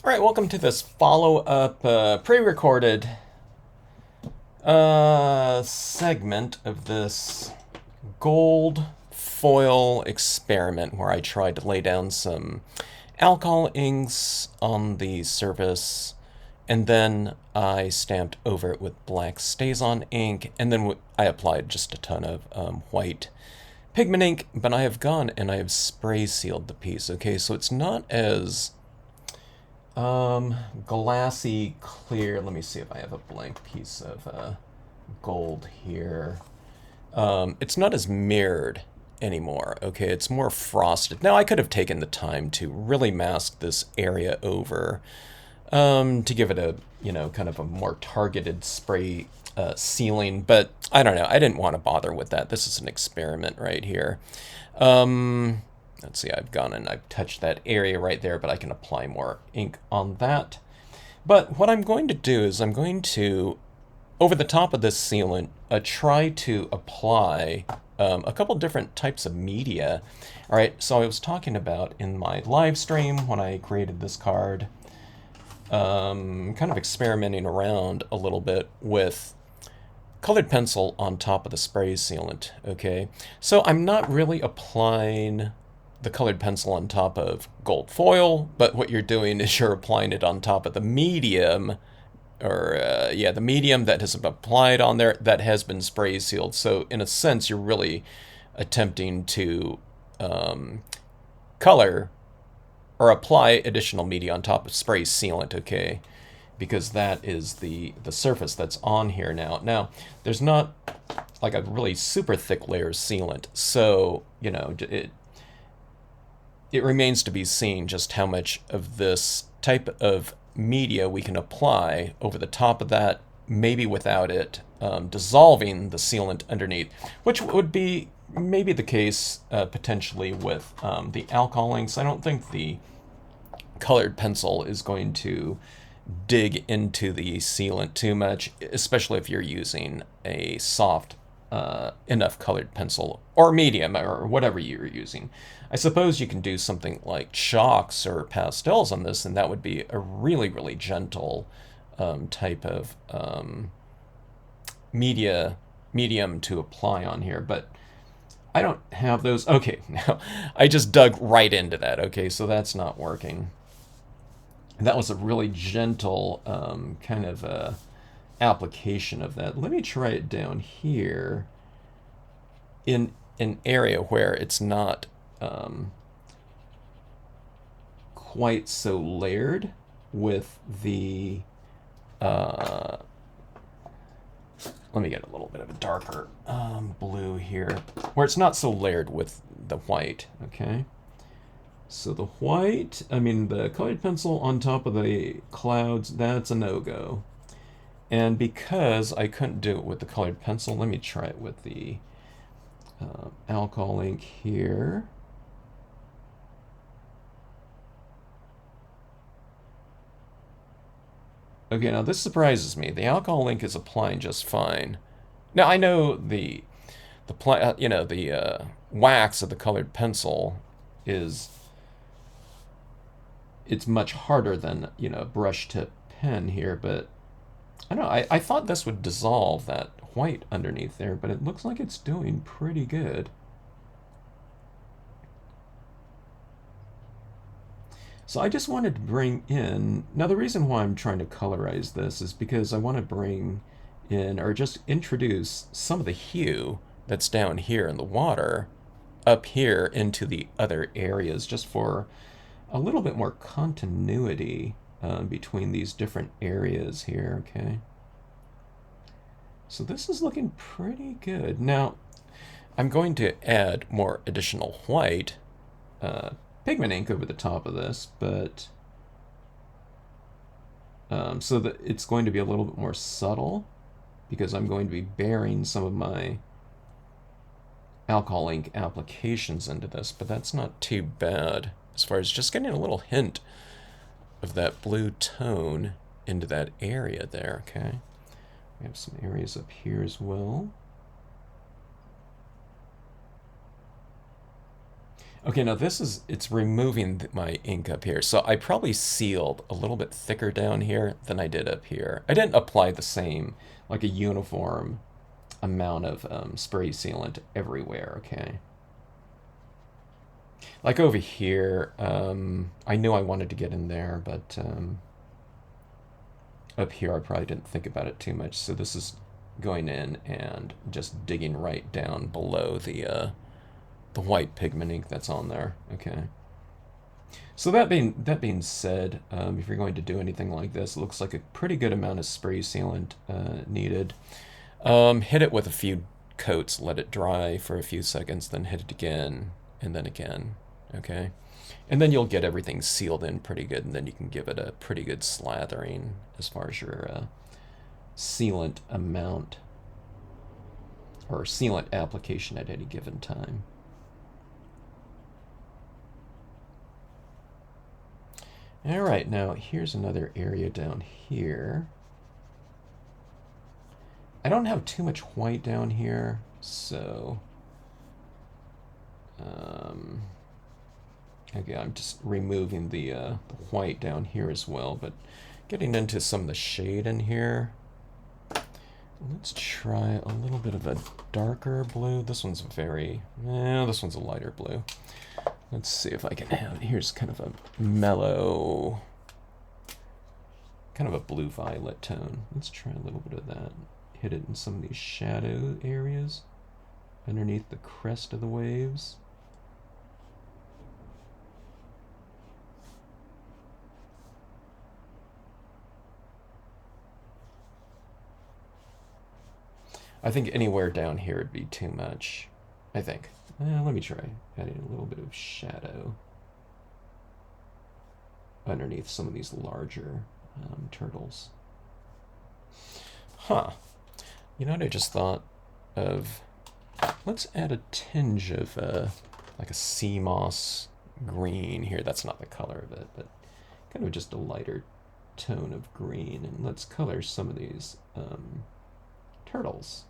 All right, welcome to this follow-up pre-recorded segment of this gold foil experiment where I tried to lay down some alcohol inks on the surface, and then I stamped over it with black StazOn ink, and then I applied just a ton of white pigment ink, but I have gone and I have spray sealed the piece. Okay, so it's not as glassy clear. Let me see if I have a blank piece of gold here. It's not as mirrored anymore. Okay, it's more frosted. Now I could have taken the time to really mask this area over, to give it a, kind of a more targeted spray sealing, but I don't know. I didn't want to bother with that. This is an experiment right here. Let's see, I've gone and I've touched that area right there, but I can apply more ink on that. But what I'm going to do is I'm going to, over the top of this sealant, try to apply a couple different types of media. All right, so I was talking about in my live stream when I created this card, kind of experimenting around a little bit with colored pencil on top of the spray sealant, okay? So I'm not really applying the colored pencil on top of gold foil, but what you're doing is you're applying it on top of the medium, or the medium that has been applied on there that has been spray sealed. So in a sense, you're really attempting to color or apply additional media on top of spray sealant, okay? Because that is the surface that's on here now. Now, there's not like a really super thick layer of sealant, so it remains to be seen just how much of this type of media we can apply over the top of that, maybe without it dissolving the sealant underneath, which would be maybe the case potentially with the alcohol inks. I don't think the colored pencil is going to dig into the sealant too much, especially if you're using a soft enough colored pencil or medium or whatever you're using. I suppose you can do something like chalks or pastels on this, and that would be a really, really gentle type of medium to apply on here. But I don't have those. Okay, now I just dug right into that. Okay, so that's not working. That was a really gentle kind of application of that. Let me try it down here in an area where it's not quite so layered with the let me get a little bit of a darker blue here, where it's not so layered with the white. Okay, so the white, the colored pencil on top of the clouds, that's a no-go. And because I couldn't do it with the colored pencil, let me try it with the alcohol ink here. Okay, now this surprises me. The alcohol ink is applying just fine. Now I know the wax of the colored pencil is, it's much harder than brush tip pen here, but I don't know. I thought this would dissolve that white underneath there, but it looks like it's doing pretty good. So I just wanted to bring in, now the reason why I'm trying to colorize this is because I want to bring in, or just introduce, some of the hue that's down here in the water up here into the other areas, just for a little bit more continuity between these different areas here, okay? So this is looking pretty good. Now, I'm going to add more additional white pigment ink over the top of this, but so that it's going to be a little bit more subtle, because I'm going to be bearing some of my alcohol ink applications into this, but that's not too bad as far as just getting a little hint of that blue tone into that area there, okay? We have some areas up here as well. Okay, now it's removing my ink up here. So I probably sealed a little bit thicker down here than I did up here. I didn't apply the same, like a uniform amount of spray sealant everywhere, okay? Like over here, I knew I wanted to get in there, but up here I probably didn't think about it too much. So this is going in and just digging right down below the white pigment ink that's on there, okay? So that being said, if you're going to do anything like this, it looks like a pretty good amount of spray sealant needed. Hit it with a few coats, let it dry for a few seconds, then hit it again, and then again, okay? And then you'll get everything sealed in pretty good, and then you can give it a pretty good slathering as far as your sealant amount or sealant application at any given time. All right, now here's another area down here. I don't have too much white down here, so okay, I'm just removing the white down here as well, but getting into some of the shade in here. Let's try a little bit of a darker blue. This one's this one's a lighter blue. Let's see if I can have, here's kind of a mellow, kind of a blue-violet tone. Let's try a little bit of that. Hit it in some of these shadow areas underneath the crest of the waves. I think anywhere down here would be too much, I think. Let me try adding a little bit of shadow underneath some of these larger turtles. Huh. You know what I just thought of? Let's add a tinge of like a sea moss green here. That's not the color of it, but kind of just a lighter tone of green. And let's color some of these turtles.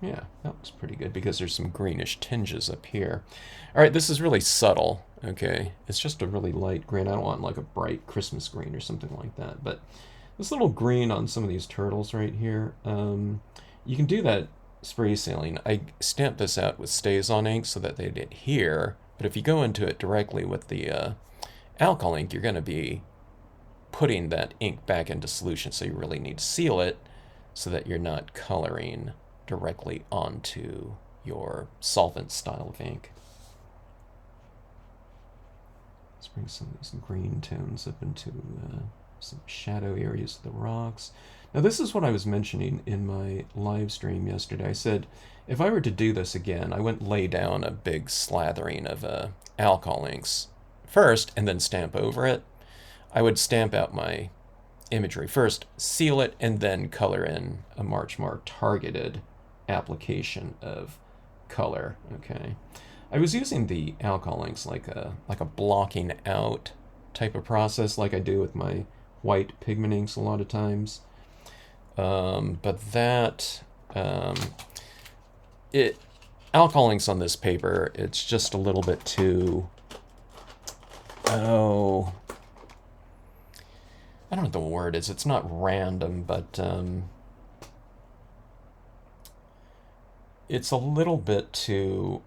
Yeah, that looks pretty good because there's some greenish tinges up here. All right, this is really subtle, okay? It's just a really light green. I don't want like a bright Christmas green or something like that, but this little green on some of these turtles right here, you can do that spray sealing. I stamped this out with StazOn ink so that they'd adhere, but if you go into it directly with the alcohol ink, you're going to be putting that ink back into solution, so you really need to seal it so that you're not coloring directly onto your solvent style of ink. Let's bring some of these green tones up into some shadow areas of the rocks. Now this is what I was mentioning in my live stream yesterday. I said if I were to do this again, I wouldn't lay down a big slathering of alcohol inks first and then stamp over it. I would stamp out my imagery first, seal it, and then color in a much more targeted application of color, okay? I was using the alcohol inks like a blocking out type of process like I do with my white pigment inks a lot of times. But that, alcohol inks on this paper, it's just a little bit too, I don't know what the word is. It's not random, but it's a little bit too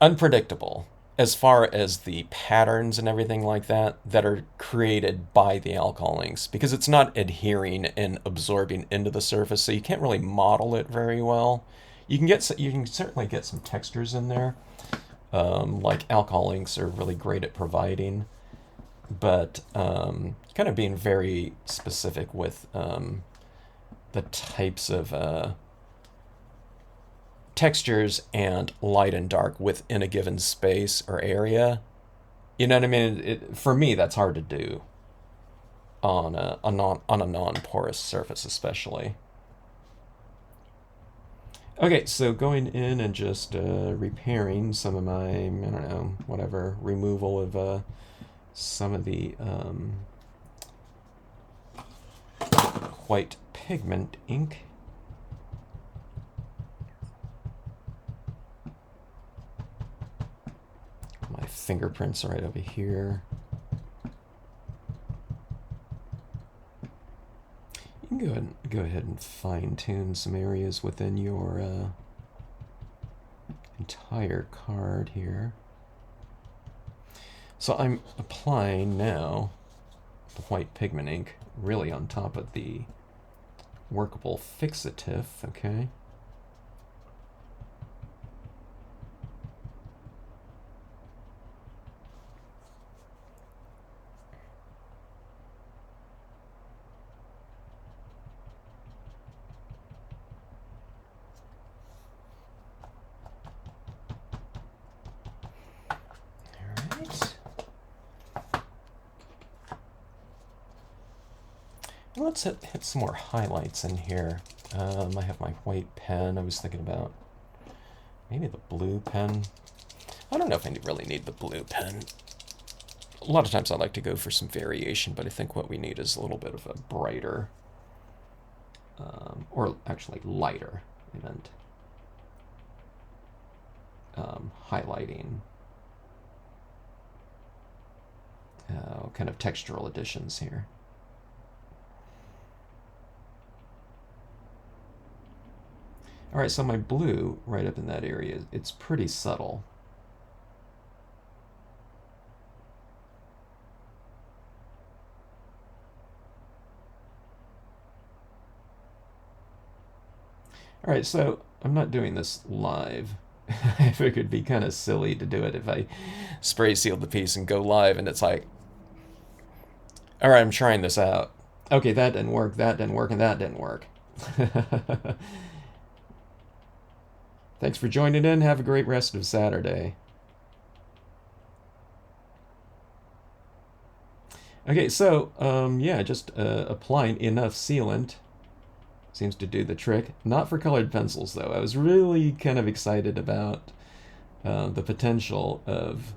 unpredictable as far as the patterns and everything like that that are created by the alcohol inks, because it's not adhering and absorbing into the surface, so you can't really model it very well. You can certainly get some textures in there, like alcohol inks are really great at providing, but kind of being very specific with the types of textures and light and dark within a given space or area. You know what I mean? For me, that's hard to do on a non-porous surface, especially. Okay, so going in and just repairing some of my, I don't know, whatever, removal of some of the white pigment ink. fingerprints right over here. You can go ahead and fine-tune some areas within your entire card here. So I'm applying now the white pigment ink really on top of the workable fixative, okay? Let's hit some more highlights in here. I have my white pen. I was thinking about maybe the blue pen. I don't know if I really need the blue pen. A lot of times I like to go for some variation, but I think what we need is a little bit of a brighter, or actually lighter, I meant, highlighting, kind of textural additions here. All right, so my blue right up in that area, it's pretty subtle. All right, so I'm not doing this live. I figured it'd be kind of silly to do it if I spray sealed the piece and go live and it's like, all right, I'm trying this out. Okay, that didn't work, that didn't work, and that didn't work. Thanks for joining in. Have a great rest of Saturday. Okay, so, yeah, just applying enough sealant seems to do the trick. Not for colored pencils, though. I was really kind of excited about the potential of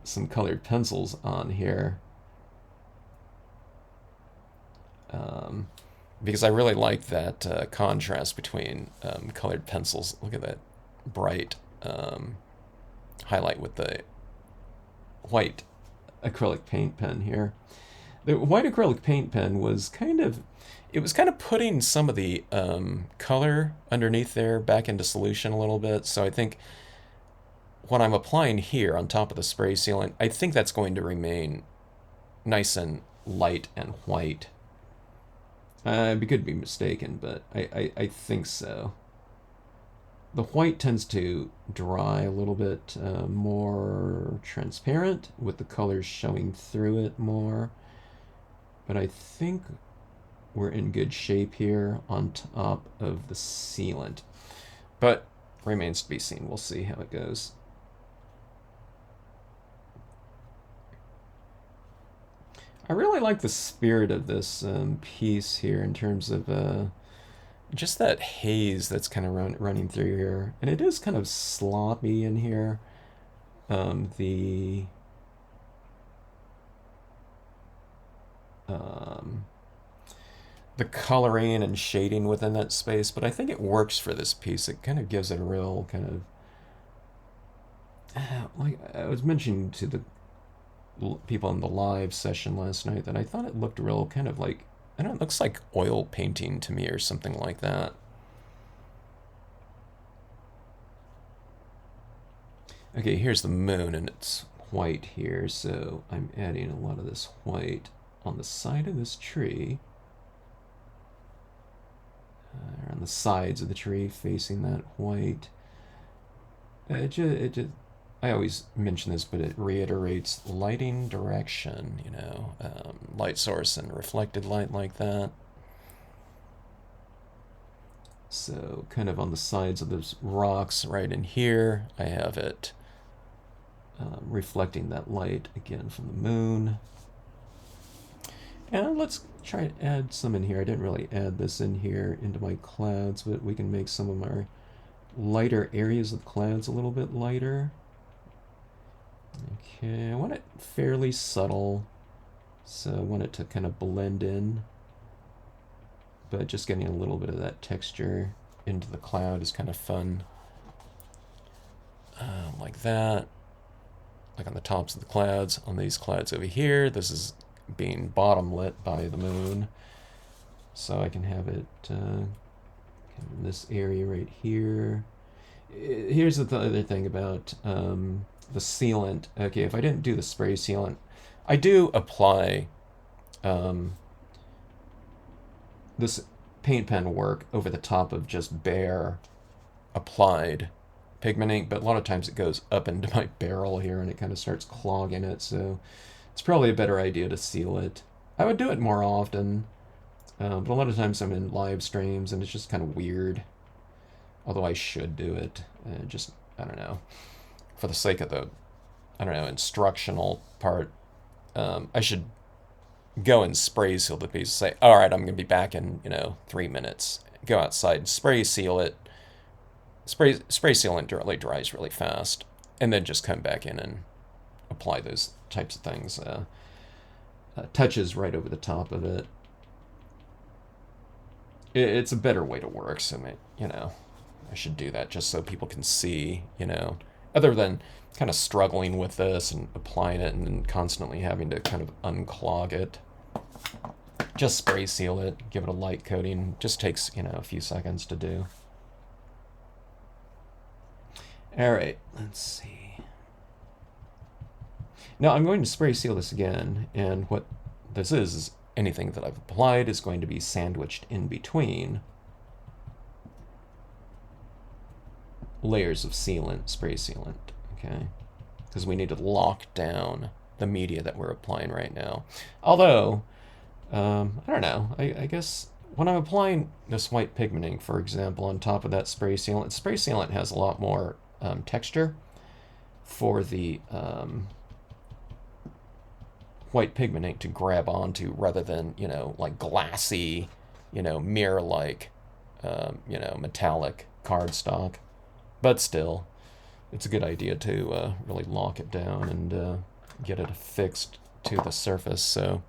some colored pencils on here. Because I really like that contrast between colored pencils. Look at that bright highlight with the white acrylic paint pen here. The white acrylic paint pen was kind of putting some of the color underneath there back into solution a little bit. So I think what I'm applying here on top of the spray sealant, I think that's going to remain nice and light and white. I could be mistaken, but I think so. The white tends to dry a little bit more transparent with the colors showing through it more. But I think we're in good shape here on top of the sealant. But remains to be seen. We'll see how it goes. I really like the spirit of this piece here in terms of just that haze that's kind of running through here. And it is kind of sloppy in here. The coloring and shading within that space, but I think it works for this piece. It kind of gives it a real kind of, like I was mentioning to the people in the live session last night, that I thought it looked real kind of like, I don't know, it looks like oil painting to me or something like that. Okay, here's the moon and it's white here, so I'm adding a lot of this white on the side of this tree, on the sides of the tree facing that white. I always mention this, but it reiterates lighting direction, you know, light source and reflected light like that. So kind of on the sides of those rocks right in here, I have it reflecting that light again from the moon. And let's try to add some in here. I didn't really add this in here into my clouds, but we can make some of our lighter areas of clouds a little bit lighter. Okay, I want it fairly subtle, so I want it to kind of blend in, but just getting a little bit of that texture into the cloud is kind of fun. Like that. like on the tops of the clouds. On these clouds over here, this is being bottom lit by the moon. So I can have it in this area right here. Here's the other thing about the sealant. Okay, if I didn't do the spray sealant, I do apply this paint pen work over the top of just bare applied pigment ink, but a lot of times it goes up into my barrel here and it kind of starts clogging it, so it's probably a better idea to seal it. I would do it more often, but a lot of times I'm in live streams and it's just kind of weird. Although I should do it, just, I don't know, for the sake of the, I don't know, instructional part, I should go and spray seal the piece, say, all right, I'm going to be back in, 3 minutes. Go outside, spray seal it. Spray sealant really dries really fast, and then just come back in and apply those types of things. Touches right over the top of it. It's a better way to work, so, I should do that just so people can see, other than kind of struggling with this and applying it and then constantly having to kind of unclog it. Just spray seal it, give it a light coating. Just takes, a few seconds to do. All right, let's see. Now I'm going to spray seal this again, and what this is anything that I've applied is going to be sandwiched in between layers of sealant, spray sealant, okay? Because we need to lock down the media that we're applying right now. Although, I don't know, I guess when I'm applying this white pigment ink, for example, on top of that spray sealant has a lot more texture for the white pigment ink to grab onto rather than, like glassy, mirror-like, metallic cardstock. But still, it's a good idea to really lock it down and get it affixed to the surface. So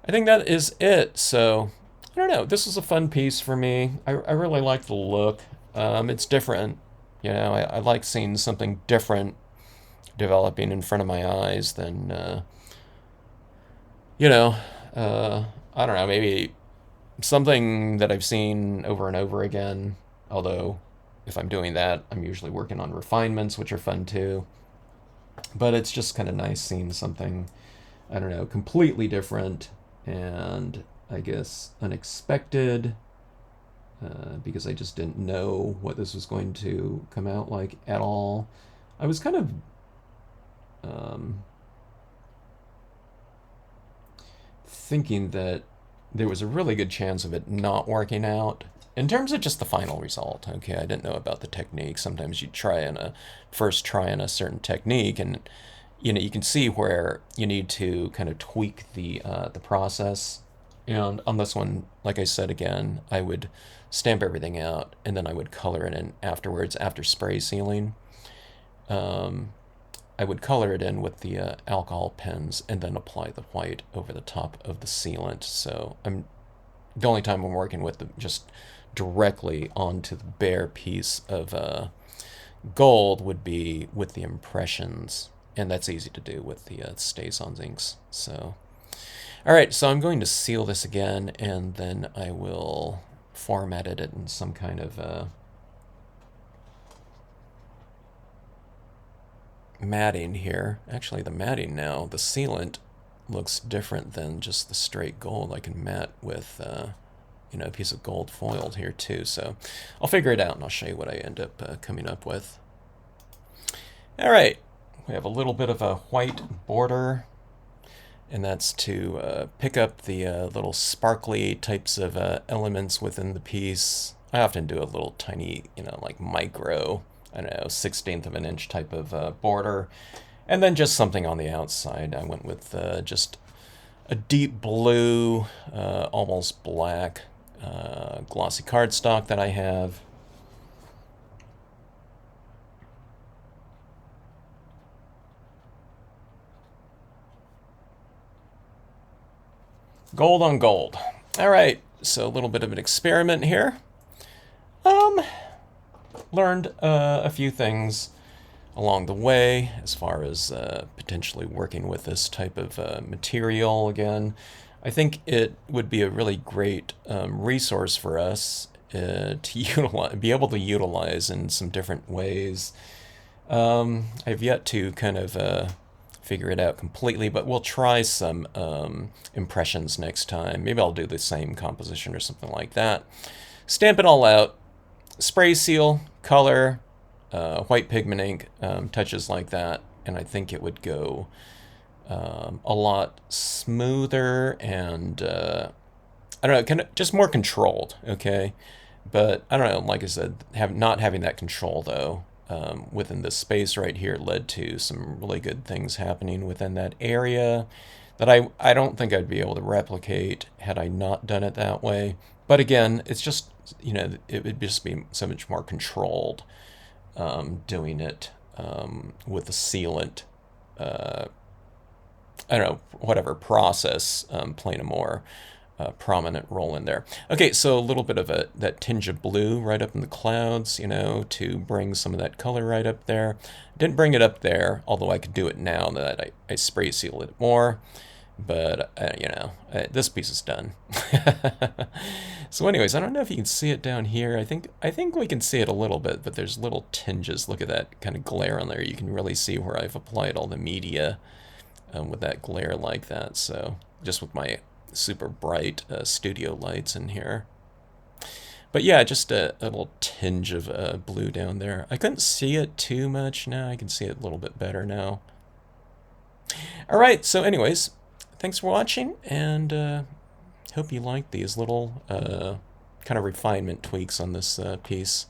I think that is it. So I don't know. This was a fun piece for me. I really like the look. It's different. I like seeing something different developing in front of my eyes than, I don't know, maybe something that I've seen over and over again. Although, if I'm doing that, I'm usually working on refinements, which are fun too. But it's just kind of nice seeing something, I don't know, completely different and I guess unexpected, because I just didn't know what this was going to come out like at all. I was kind of thinking that there was a really good chance of it not working out. In terms of just the final result, okay, I didn't know about the technique. Sometimes you first try on a certain technique, and you can see where you need to kind of tweak the process. And on this one, like I said again, I would stamp everything out, and then I would color it in afterwards, after spray sealing. I would color it in with the alcohol pens, and then apply the white over the top of the sealant. So the only time I'm working with just directly onto the bare piece of gold would be with the impressions, and that's easy to do with the StazOn inks. So, all right, so I'm going to seal this again, and then I will format it in some kind of matting here. Actually, the matting now, the sealant looks different than just the straight gold. I can matte with a piece of gold foiled here too. So I'll figure it out and I'll show you what I end up coming up with. All right, we have a little bit of a white border, and that's to pick up the little sparkly types of elements within the piece. I often do a little tiny, like micro, I don't know, 1/16 of an inch type of border. And then just something on the outside. I went with just a deep blue, almost black, glossy cardstock that I have. Gold on gold. All right, so a little bit of an experiment here. Learned a few things along the way as far as potentially working with this type of material again. I think it would be a really great resource for us to utilize, be able to utilize in some different ways. I've yet to kind of figure it out completely, but we'll try some impressions next time. Maybe I'll do the same composition or something like that. Stamp it all out. Spray seal, color, white pigment ink, touches like that, and I think it would go a lot smoother and I don't know, kind of just more controlled. Okay, but I don't know. Like I said, not having that control though within this space right here led to some really good things happening within that area that I don't think I'd be able to replicate had I not done it that way. But again, it's just, it would just be so much more controlled doing it with the sealant. I don't know, whatever process playing a more prominent role in there. Okay, so a little bit of that tinge of blue right up in the clouds, to bring some of that color right up there. Didn't bring it up there, although I could do it now that I spray seal it more. But, this piece is done. So anyways, I don't know if you can see it down here. I think we can see it a little bit, but there's little tinges. Look at that kind of glare on there. You can really see where I've applied all the media with that glare like that. So just with my super bright studio lights in here. But yeah, just a little tinge of blue down there. I couldn't see it too much. Now I can see it a little bit better now. All right, so anyways, thanks for watching, and hope you liked these little kind of refinement tweaks on this piece.